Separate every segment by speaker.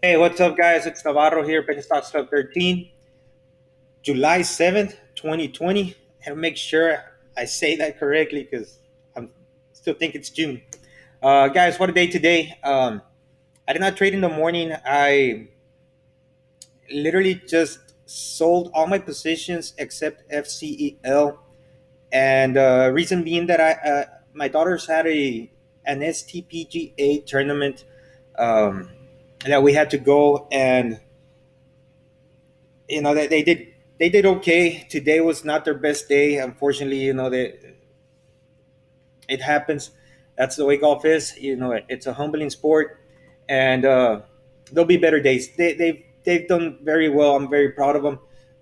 Speaker 1: Hey, what's up, guys? It's Navarro here, Penny Stocks Club 13, July 7th, 2020. And make sure I say that correctly because I'm still think it's June. Guys, what a day today. I did not trade in the morning. I literally just sold all my positions except FCEL. And reason being that my daughters had an STPGA tournament um, that we had to go, and they did okay. Today was not their best day, unfortunately. It happens. That's the way golf is. It's a humbling sport, and there'll be better days. They've done very well. I'm very proud of them.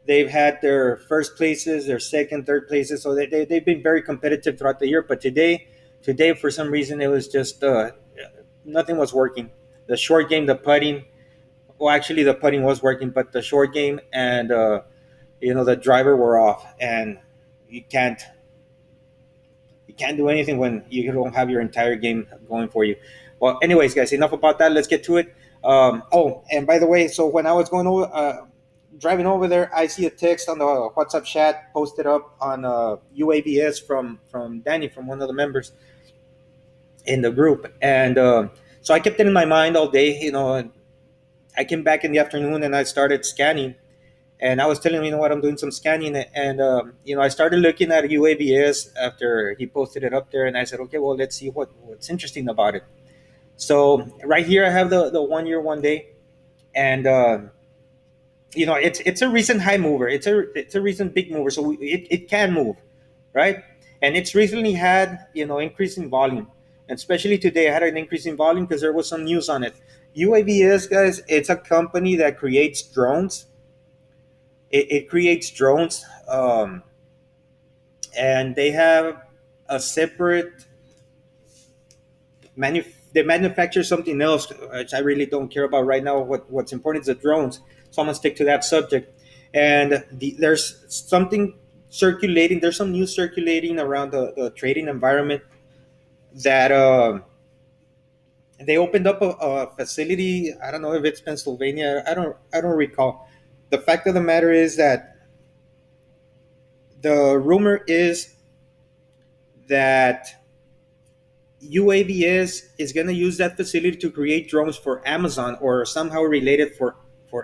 Speaker 1: They've had their first places, their second, third places, so they've been very competitive throughout the year. But today for some reason it was just nothing was working. The short game, the putting. Well, actually, the putting was working, but the short game and the driver were off, and you can't you can't do anything when you don't have your entire game going for you. Well, anyways, guys, enough about that. Let's get to it. Oh, and by the way, so when I was going over driving over there, I see a text on the WhatsApp chat posted up on UAVS from Danny, from one of the members in the group. And so I kept it in my mind all day. And I came back in the afternoon and I started scanning. And I was telling him, what, I'm doing some scanning, and I started looking at UAVS after he posted it up there, and I said, okay, well, let's see what's interesting about it. So right here, I have the 1 year, 1 day, and it's a recent high mover. It's a recent big mover, so it can move, right? And it's recently had increasing volume, and especially today, I had an increasing volume because there was some news on it. UAVS, guys, it's a company that creates drones. It creates drones, and they have a separate they manufacture something else, which I really don't care about right now. What's important is the drones, so I'm gonna stick to that subject. And there's something circulating. There's some news circulating around the trading environment that they opened up a facility. I don't know if it's Pennsylvania. I don't recall. The fact of the matter is that the rumor is that UAVS is going to use that facility to create drones for Amazon or somehow related for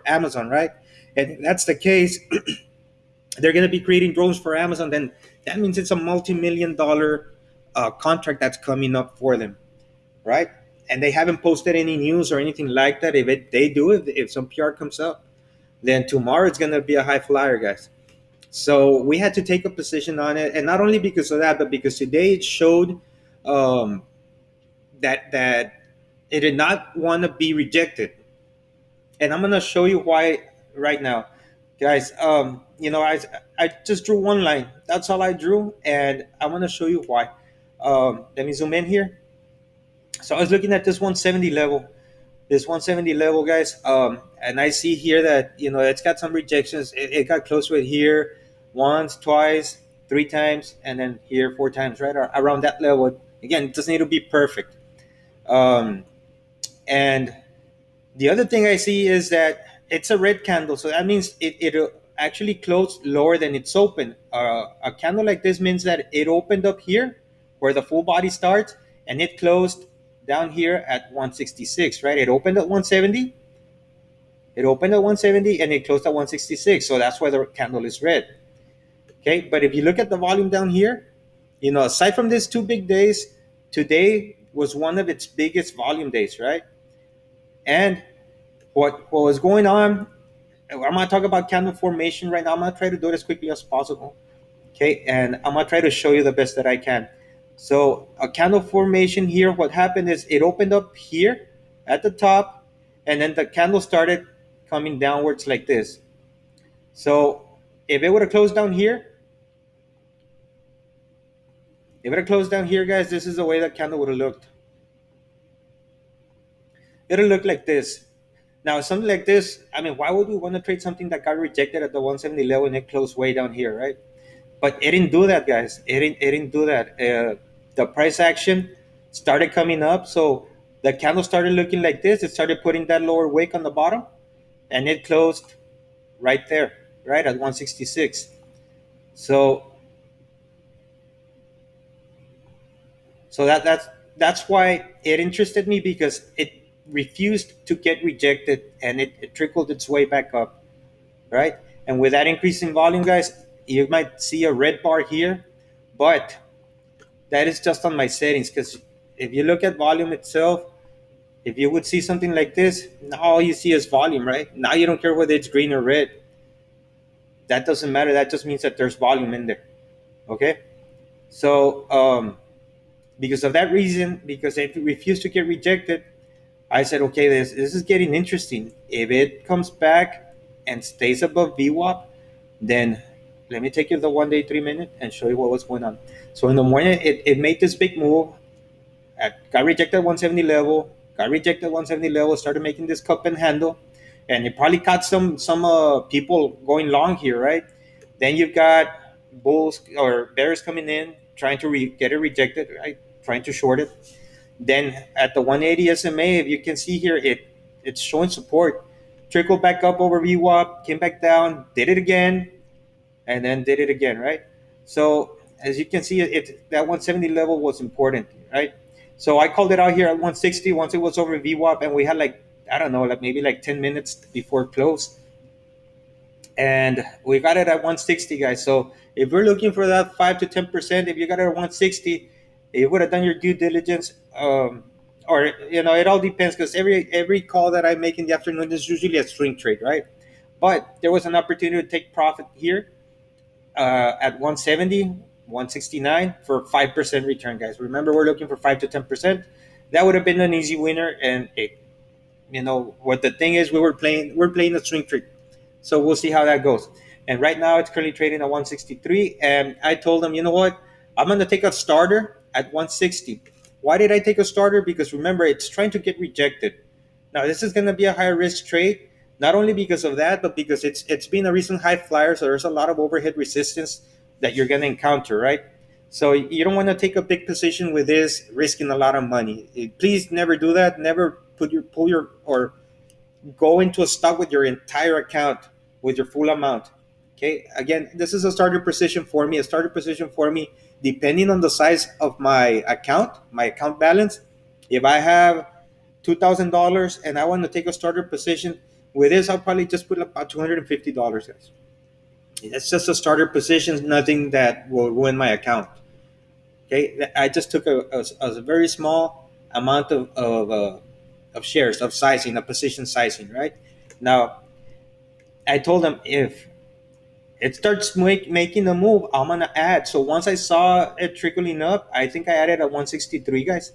Speaker 1: Amazon, right? And if that's the case, they're going to be creating drones for Amazon. Then that means it's a multi-million-dollar contract that's coming up for them, right? And they haven't posted any news or anything like that. They do, if some PR comes up, then tomorrow it's going to be a high flyer, guys. So we had to take a position on it, and not only because of that, but because today it showed um, that it did not want to be rejected, and I'm gonna show you why right now, guys. I just drew one line. That's all I drew, and I want to show you why. Let me zoom in here. So I was looking at this 170 level. This 170 level, guys, and I see here that it's got some rejections. It got close to it here, once, twice, three times, and then here four times, right around that level. Again, it doesn't need to be perfect. Um, and the other thing I see is that it's a red candle, so that means it actually closed lower than it's open. A candle like this means that it opened up here where the full body starts, and it closed down here at 166, right? It opened at 170, and it closed at 166, so that's why the candle is red. Okay, but if you look at the volume down here, aside from these two big days, today was one of its biggest volume days, right? And what was going on, I'm gonna talk about candle formation right now. I'm gonna try to do it as quickly as possible. Okay, and I'm gonna try to show you the best that I can. So a candle formation here, what happened is it opened up here at the top, and then the candle started coming downwards like this. So if it would have closed down here, guys, this is the way that candle would have looked. It'll look like this. Now, something like this, I mean, why would we want to trade something that got rejected at the 170 level and it closed way down here, right? But it didn't do that, guys. It didn't do that. The price action started coming up. So The candle started looking like this. It started putting that lower wick on the bottom, and it closed right there, right at 166. So that's why it interested me, because it refused to get rejected, and it trickled its way back up, right? And with that increase in volume, guys, you might see a red bar here, but that is just on my settings, because if you look at volume itself, if you would see something like this, now all you see is volume, right? Now you don't care whether it's green or red. That doesn't matter. That just means that there's volume in there. Okay. So because of that reason, because it refused to get rejected, I said, okay, this is getting interesting. If it comes back and stays above VWAP, then let me take you the 1 day 3 minute and show you what was going on. So in the morning, it made this big move, got rejected at 170 level, got rejected at 170 level, started making this cup and handle, and it probably caught some people going long here, right? Then you've got bulls or bears coming in trying to get it rejected, right? Trying to short it. Then at the 180 SMA, if you can see here, it's showing support. Trickled back up over VWAP, came back down, did it again, and then did it again, right? So as you can see, that 170 level was important, right? So I called it out here at 160 once it was over VWAP, and we had like, I don't know, like maybe like 10 minutes before close, and we got it at 160, guys. So if we're looking for that 5 to 10%, if you got it at 160, you would have done your due diligence. Or it all depends, because every call that I make in the afternoon is usually a swing trade, right? But there was an opportunity to take profit here at 170, 169 for 5% return, guys. Remember, we're looking for 5 to 10%. That would have been an easy winner, and what the thing is, we're playing a swing trade, so we'll see how that goes. And right now, it's currently trading at 163. And I told them, you know what? I'm going to take a starter at 160. Why did I take a starter? Because remember, it's trying to get rejected. Now, this is going to be a higher risk trade, not only because of that, but because it's been a recent high flyer. So there's a lot of overhead resistance that you're going to encounter, right? So you don't want to take a big position with this, risking a lot of money. Please never do that. Never pull your or go into a stock with your entire account, with your full amount. Okay. Again, this is a starter position for me. A starter position for me, depending on the size of my account balance. If I have $2,000 and I want to take a starter position with this, I'll probably just put about $250, guys. It's just a starter position, nothing that will ruin my account. Okay, I just took a very small amount of shares, of sizing, of position sizing, right? Now, I told them if it starts making a move, I'm gonna add. So once I saw it trickling up, I think I added at 163, guys.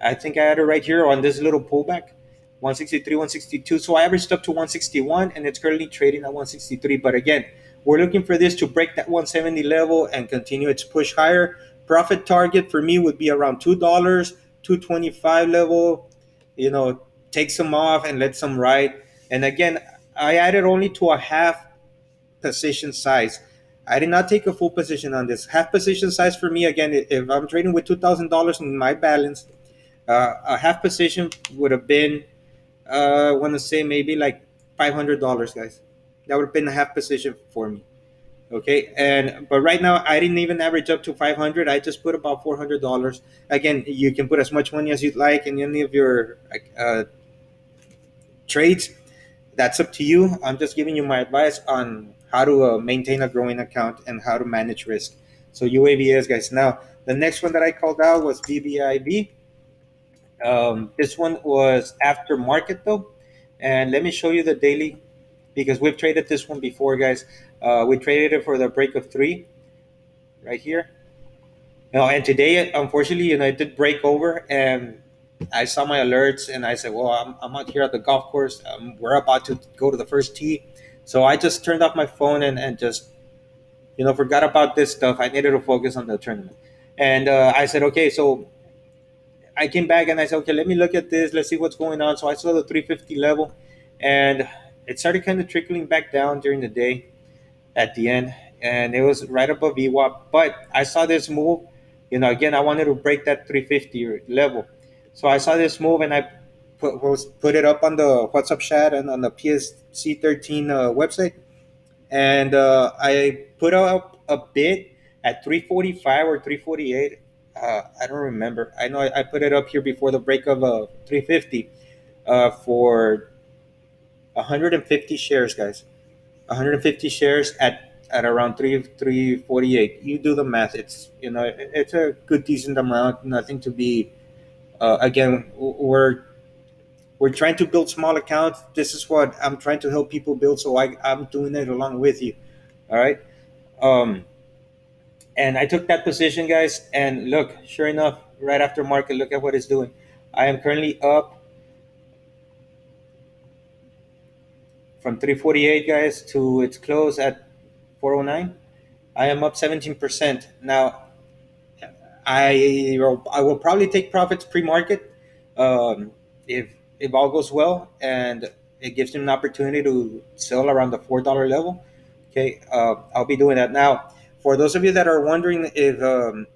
Speaker 1: I think I had it right here on this little pullback, 163, 162. So I averaged up to 161, and it's currently trading at 163. But again, we're looking for this to break that 170 level and continue its push higher. Profit target for me would be around $2, 225 level. You know, take some off and let some ride. And again, I added only to a half position size. I did not take a full position on this. Half position size for me, again, if I'm trading with $2,000 in my balance, a half position would have been, I want to say maybe like $500, guys. That would have been a half position for me. Okay, and but right now I didn't even average up to 500. I just put about $400. Again, you can put as much money as you'd like in any of your trades. That's up to you. I'm just giving you my advice on how to maintain a growing account and how to manage risk. So UAVS, guys. Now the next one that I called out was VBIV. This one was after market though, and let me show you the daily, because we've traded this one before, guys. We traded it for the break of three right here. And today, unfortunately, it did break over, and I saw my alerts, and I said, "Well, I'm out here at the golf course. We're about to go to the first tee." So I just turned off my phone and just forgot about this stuff. I needed to focus on the tournament, and I said, "Okay." So I came back and I said, okay, let me look at this. Let's see what's going on. So I saw the 350 level, and it started kind of trickling back down during the day at the end, and it was right above VWAP. But I saw this move. Again, I wanted to break that 350 level. So I saw this move, and I put it up on the WhatsApp chat and on the PSC 13 website, and I put up a bid at 345 or 348. I don't remember. I know I put it up here before the break of 350 for 150 shares, guys. 150 shares at around 348. You do the math. It's, it's a good decent amount. Nothing to be. Again, we're trying to build small accounts. This is what I'm trying to help people build. So I'm doing it along with you. All right. Um, and I took that position, guys. And look, sure enough, right after market, look at what it's doing. I am currently up from 348, guys, to its close at 409. I am up 17%. Now, I will probably take profits pre-market, um, if all goes well, and it gives them an opportunity to sell around the $4 level. Okay, I'll be doing that now. For those of you that are wondering if,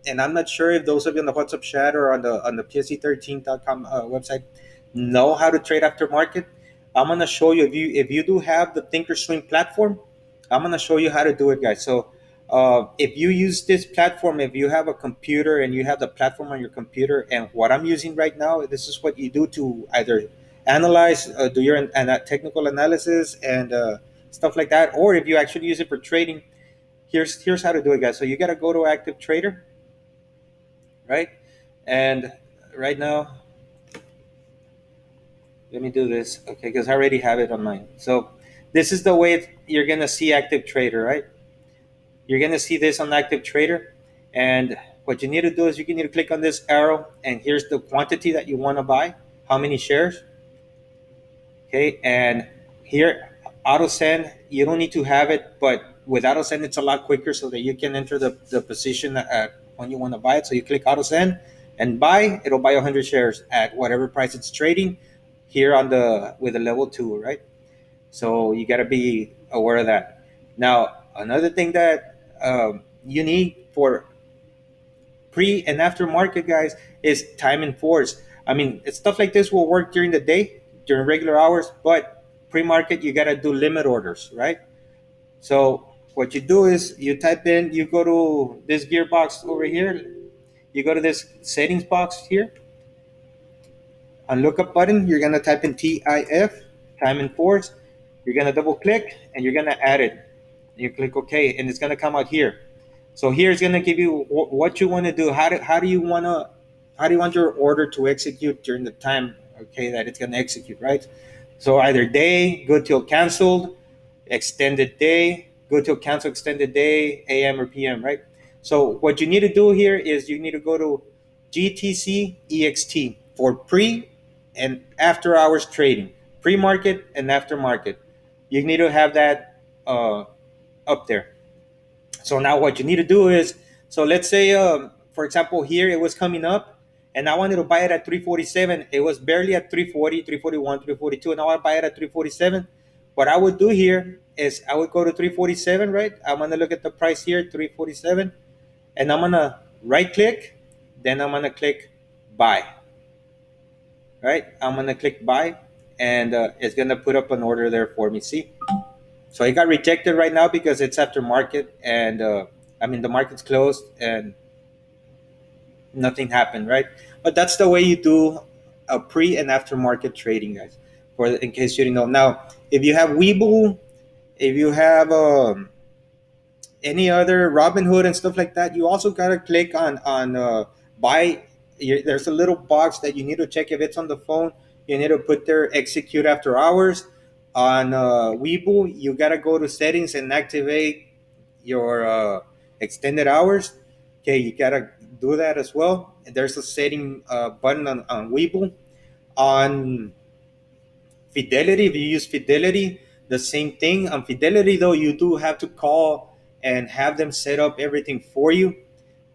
Speaker 1: and I'm not sure if those of you on the WhatsApp chat or on the PSC13.com website know how to trade after market, I'm gonna show you, if you do have the Thinkorswim platform, I'm gonna show you how to do it, guys. So if you use this platform, if you have a computer and you have the platform on your computer, and what I'm using right now, this is what you do to either analyze, do your technical analysis and stuff like that, or if you actually use it for trading. Here's how to do it, guys. So you got to go to Active Trader, right? And right now, let me do this, okay? Because I already have it on mine. So this is the way you're gonna see Active Trader, right? You're gonna see this on Active Trader, and what you need to do is you need to click on this arrow, and here's the quantity that you want to buy, how many shares, okay? And here, auto send, you don't need to have it, but with auto send, it's a lot quicker so that you can enter the position at when you want to buy it. So you click auto send and buy, it'll buy 100 shares at whatever price it's trading here on the with the level 2, right? So you got to be aware of that. Now, another thing that you need for pre and after market, guys, is time and force. I mean, stuff like this will work during the day, during regular hours, but pre market, you got to do limit orders, right? So what you do is you type in, you go to this gearbox over here, you go to this settings box here, on lookup button, you're gonna type in TIF, time and force. You're gonna double click and you're gonna add it. You click OK, and it's gonna come out here. So here it's gonna give you what you want to do. How do you want your order to execute during the time, okay, that it's gonna execute, right? So either day, good till canceled, extended day, good till cancel, extended day, AM or PM, right? So what you need to do here is you need to go to GTC EXT for pre and after hours trading, pre market and after market. You need to have that up there. So now what you need to do is, so let's say, for example, here it was coming up, and I wanted to buy it at 347. It was barely at 340, 341, 342, and I want to buy it at 347. What I would do here is I would go to 347, right? I'm gonna look at the price here, 347, and I'm gonna right click, then I'm gonna click buy, right? I'm gonna click buy, and it's gonna put up an order there for me. See, so it got rejected right now because it's after market, and I mean the market's closed and nothing happened, right? But that's the way you do a pre and after market trading, guys. For in case you didn't know. Now, if you have Webull, if you have any other Robinhood and stuff like that, you also gotta click on buy. There's a little box that you need to check if it's on the phone. You need to put there execute after hours. On Webull, you gotta go to settings and activate your extended hours. Okay, you gotta do that as well. And there's a setting button on Webull. On Fidelity, if you use Fidelity, the same thing. On Fidelity, though, you do have to call and have them set up everything for you.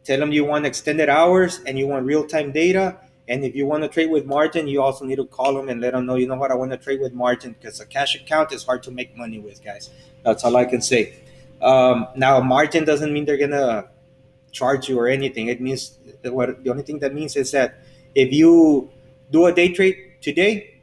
Speaker 1: Tell them you want extended hours and you want real time data. And if you want to trade with margin, you also need to call them and let them know, you know what, I want to trade with margin because a cash account is hard to make money with, guys. That's all I can say. Now, margin doesn't mean they're going to charge you or anything. It means the only thing that means is that if you Do a day trade today.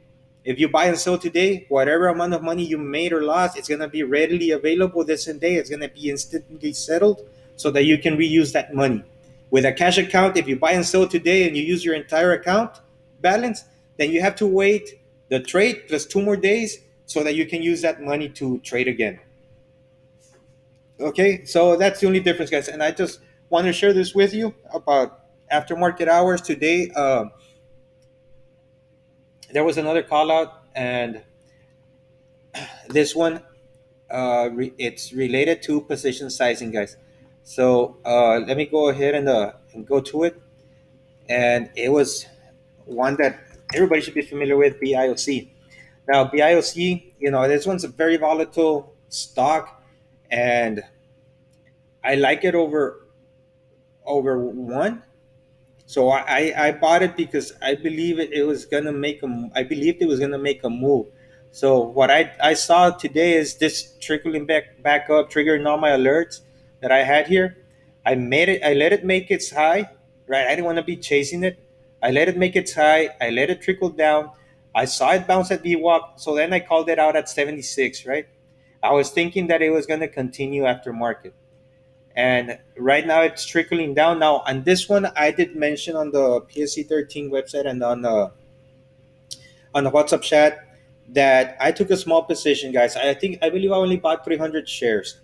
Speaker 1: If you buy and sell today, whatever amount of money you made or lost, it's going to be readily available this same day. It's going to be instantly settled so that you can reuse that money. With a cash account, if you buy and sell today and you use your entire account balance, then you have to wait the trade plus 2 more days so that you can use that money to trade again. Okay, so that's the only difference, guys. And I just want to share this with you about aftermarket hours today. There was another call out, and this one it's related to position sizing, guys. So let me go ahead and go to it. And it was one that everybody should be familiar with, BIOC. Now, BIOC, this one's a very volatile stock, and I like it over one. So I bought it because I believe it was gonna make I believed it was gonna make a move. So what I saw today is this trickling back up, triggering all my alerts that I had here. I let it make its high, right? I didn't want to be chasing it. I let it make its high. I let it trickle down. I saw it bounce at VWAP. So then I called it out at 76, right? I was thinking that it was gonna continue after market, and right now it's trickling down. Now on this one, I did mention on the PSC 13 website and on the WhatsApp chat that I took a small position, guys. I believe I only bought 300 shares.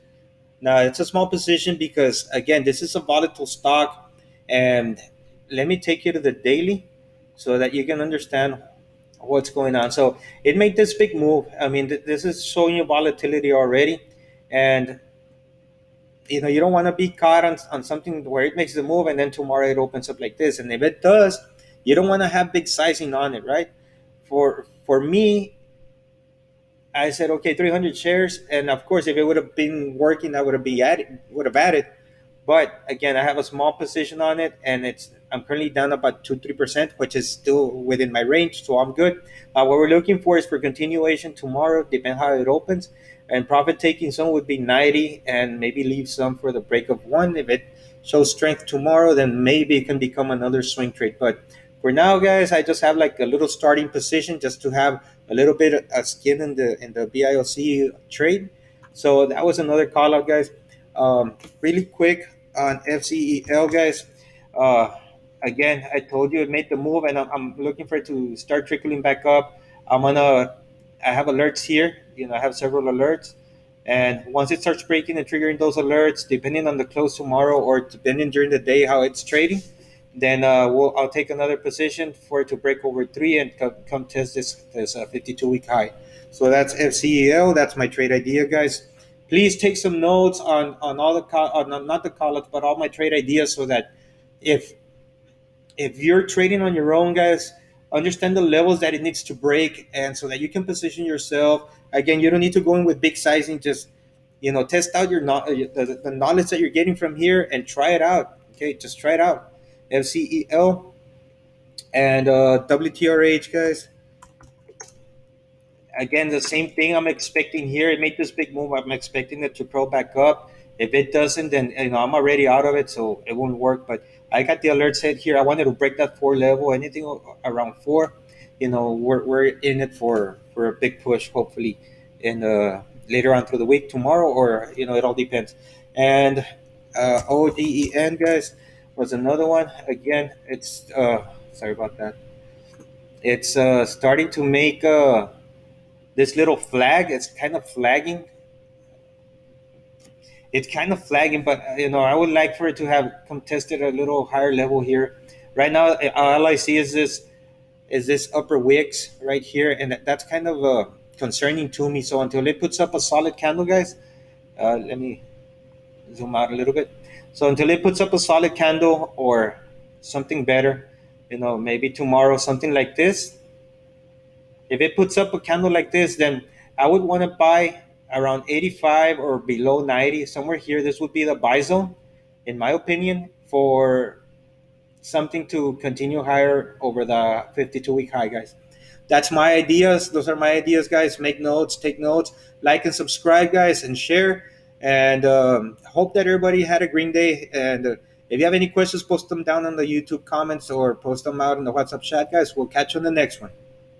Speaker 1: Now it's a small position because again, this is a volatile stock, and let me take you to the daily so that you can understand what's going on. So it made this big move. I mean, this is showing you volatility already, and you don't want to be caught on something where it makes the move and then tomorrow it opens up like this. And if it does, you don't want to have big sizing on it, right? For me, I said okay, 300 shares, and of course if it would have been working, I would have added. But again, I have a small position on it, and I'm currently down about 2-3%, which is still within my range, so I'm good. What we're looking for is for continuation tomorrow, depending how it opens, and profit taking some would be 90, and maybe leave some for the break of one. If it shows strength tomorrow, then maybe it can become another swing trade. But for now, guys, I just have like a little starting position just to have a little bit of skin in the BIOC trade. So that was another call out, guys. Really quick on FCEL, guys. Uh, Again, I told you it made the move, and I'm looking for it to start trickling back up. I have alerts here. I have several alerts, and once it starts breaking and triggering those alerts, depending on the close tomorrow or depending during the day how it's trading, then I'll take another position for it to break over three and come test this 52-week high. So that's FCEL. That's my trade idea, guys. Please take some notes on all the not the call outs, but all my trade ideas, so that if if you're trading on your own, guys, understand the levels that it needs to break, and so that you can position yourself. Again, you don't need to go in with big sizing. Just test out the knowledge that you're getting from here and try it out. Okay, just try it out. FCEL and WTRH, guys. Again, the same thing I'm expecting here. It made this big move. I'm expecting it to curl back up. If it doesn't, then I'm already out of it, so it won't work. But I got the alert set here. I wanted to break that four level. Anything around four, we're in it for a big push. Hopefully, in later on through the week, tomorrow, or it all depends. And OGEN, guys, was another one. Again, it's sorry about that. It's starting to make this little flag. It's kind of flagging, but I would like for it to have contested a little higher level here. Right now, all I see is this upper wicks right here, and that's kind of concerning to me. So until it puts up a solid candle, guys, let me zoom out a little bit. So until it puts up a solid candle or something better, maybe tomorrow something like this. If it puts up a candle like this, then I would want to buy around 85 or below 90, somewhere here. This would be the buy zone, in my opinion, for something to continue higher over the 52-week high, guys. That's my ideas. Those are my ideas, guys. Make notes, take notes, like and subscribe, guys, and share. And hope that everybody had a green day. And If you have any questions, post them down on the YouTube comments or post them out in the WhatsApp chat, guys. We'll catch you on the next one.